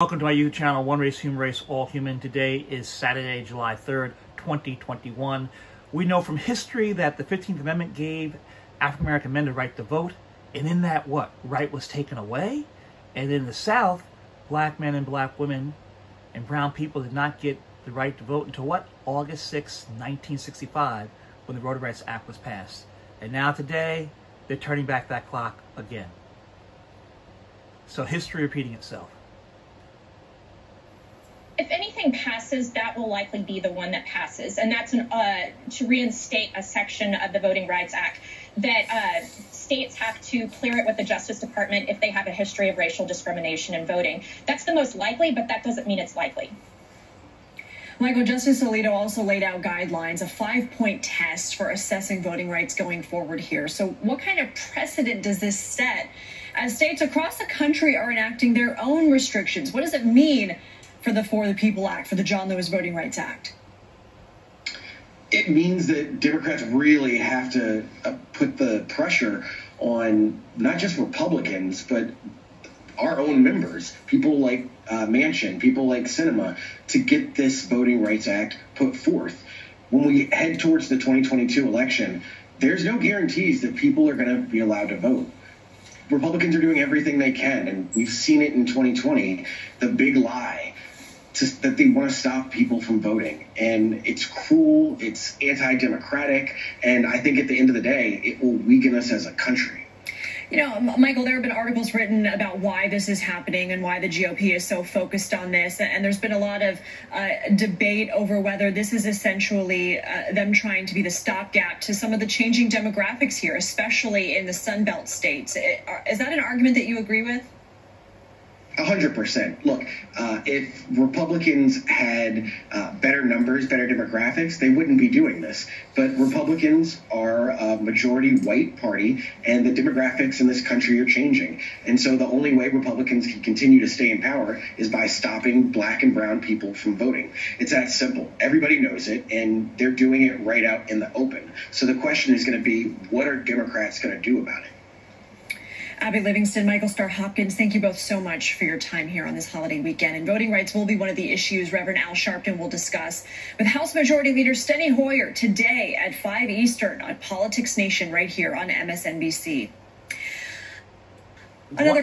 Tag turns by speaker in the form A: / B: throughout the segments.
A: Welcome to my YouTube channel, One Race, Human Race, All Human. Today is Saturday, July 3rd, 2021. We know from history that the 15th Amendment gave African-American men the right to vote, and in that, right was taken away? And in the South, black men and black women and brown people did not get the right to vote until August 6, 1965, when the Voting Rights Act was passed. And now today, they're turning back that clock again. So history repeating itself.
B: If anything passes, that will likely be the one that passes, and that's to reinstate a section of the Voting Rights Act that states have to clear it with the Justice Department if they have a history of racial discrimination in voting. That's the most likely, but that doesn't mean it's likely.
C: Michael, Justice Alito also laid out guidelines, a 5-point test for assessing voting rights going forward here. So what kind of precedent does this set as states across the country are enacting their own restrictions? What does it mean for the For the People Act, for the John Lewis Voting Rights Act?
D: It means that Democrats really have to put the pressure on not just Republicans, but our own members, people like Manchin, people like Sinema, to get this Voting Rights Act put forth. When we head towards the 2022 election, there's no guarantees that people are going to be allowed to vote. Republicans are doing everything they can, and we've seen it in 2020, the big lie that they want to stop people from voting. And it's cruel, it's anti-democratic, and I think at the end of the day, it will weaken us as a country.
C: You know, Michael, there have been articles written about why this is happening and why the GOP is so focused on this. And there's been a lot of debate over whether this is essentially them trying to be the stopgap to some of the changing demographics here, especially in the Sun Belt states. Is that an argument that you agree with?
D: 100%. Look, if Republicans had better numbers, better demographics, they wouldn't be doing this. But Republicans are a majority white party, and the demographics in this country are changing. And so the only way Republicans can continue to stay in power is by stopping black and brown people from voting. It's that simple. Everybody knows it, and they're doing it right out in the open. So the question is going to be, what are Democrats going to do about it?
C: Abby Livingston, Michael Starr Hopkins, thank you both so much for your time here on this holiday weekend. And voting rights will be one of the issues Reverend Al Sharpton will discuss with House Majority Leader Steny Hoyer today at 5 Eastern on Politics Nation right here on MSNBC.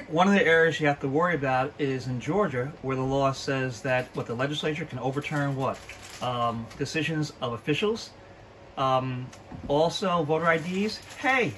A: One of the areas you have to worry about is in Georgia, where the law says that the legislature can overturn decisions of officials. Also, voter IDs. Hey,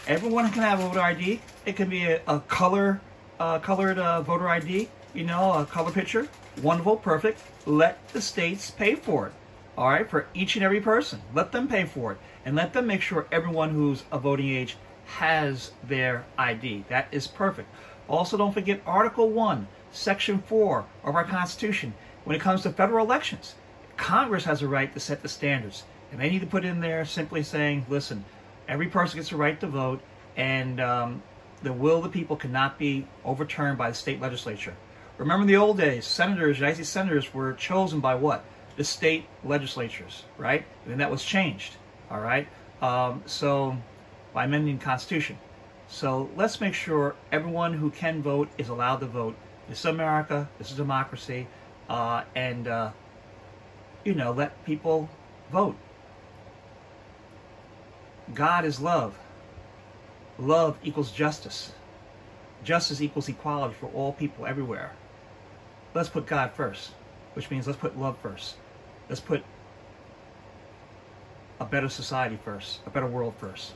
A: everyone can have a voter ID. It can be a colored voter ID, a color picture. One vote, perfect. Let the states pay for it, all right, for each and every person. Let them pay for it, and let them make sure everyone who's of voting age has their ID. That is perfect. Also, don't forget Article 1, Section 4 of our Constitution. When it comes to federal elections, Congress has a right to set the standards, and they need to put in there simply saying, listen, every person gets a right to vote, and the will of the people cannot be overturned by the state legislature. Remember in the old days, United States senators were chosen by the state legislatures, right? And then that was changed, all right? So by amending the Constitution. So let's make sure everyone who can vote is allowed to vote. This is America, this is democracy, and let people vote. God is love. Love equals justice. Justice equals equality for all people everywhere. Let's put God first, which means let's put love first. Let's put a better society first, a better world first.